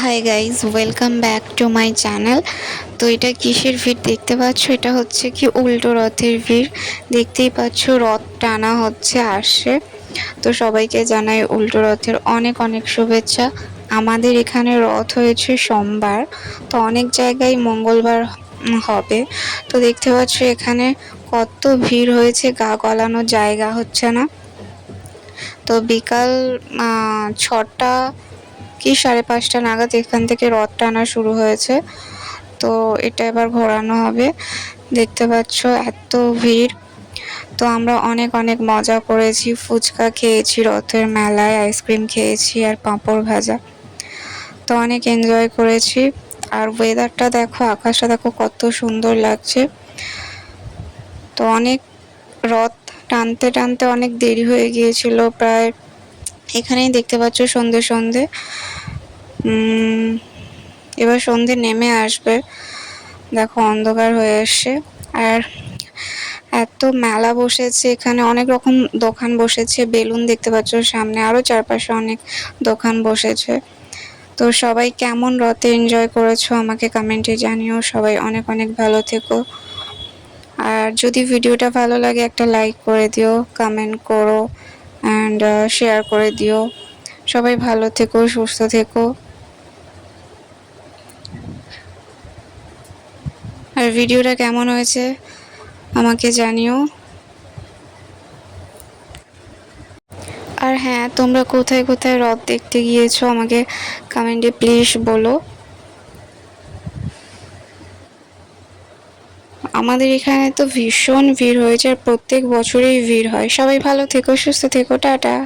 Hi guys, welcome back to my channel. তো এটা কিসের ভিড় দেখতে পাচ্ছ? এটা হচ্ছে কি উল্টো রথের ভিড়। দেখতেই পাচ্ছ রথ টানা হচ্ছে, আসছে। তো সবাইকে জানাই উল্টো রথের অনেক অনেক শুভেচ্ছা। আমাদের এখানে রথ হয়েছে সোমবার, তো অনেক জায়গায় মঙ্গলবার হবে। তো দেখতে পাচ্ছ এখানে কত ভিড় হয়েছে, গা গলানোর জায়গা হচ্ছে না। তো বিকাল 6টা কি 5:30 নাগাদ এখান থেকে রথ টানা শুরু হয়েছে। তো এটা এবার ঘোরানো হবে। দেখতে পাচ্ছ এত ভিড়। তো আমরা অনেক অনেক মজা করেছি, ফুচকা খেয়েছি রথের মেলায়, আইসক্রিম খেয়েছি আর পাঁপড় ভাজা। তো অনেক এনজয় করেছি। আর ওয়েদারটা দেখো, আকাশটা দেখো কত সুন্দর লাগছে। তো অনেক রথ টানতে টানতে অনেক দেরি হয়ে গিয়েছিল, প্রায় এখানেই দেখতে পাচ্ছ সন্ধে সন্ধে। এবার সন্ধে নেমে আসবে, দেখো অন্ধকার হয়ে এসছে। আর এত মেলা বসেছে এখানে, অনেক রকম দোকান বসেছে, বেলুন দেখতে পাচ্ছ সামনে, আরো চারপাশে অনেক দোকান বসেছে। তো সবাই কেমন রথে এনজয় করেছো আমাকে কমেন্টে জানিও। সবাই অনেক অনেক ভালো থেকো। আর যদি ভিডিওটা ভালো লাগে একটা লাইক করে দিও, কমেন্ট করো অ্যান্ড শেয়ার করে দিও। সবাই ভালো থেকো, সুস্থ থেকো। আর ভিডিওটা কেমন হয়েছে আমাকে জানিও। আর হ্যাঁ, তোমরা কোথায় কোথায় রথ দেখতে গিয়েছো আমাকে কমেন্টে প্লিজ বলো। আমাদের এখানে তো ভীষণ ভিড় হয়েছে, আর প্রত্যেক বছরেই ভিড় হয়। সবাই ভালো থেকো, সুস্থ থেকো, টাটা।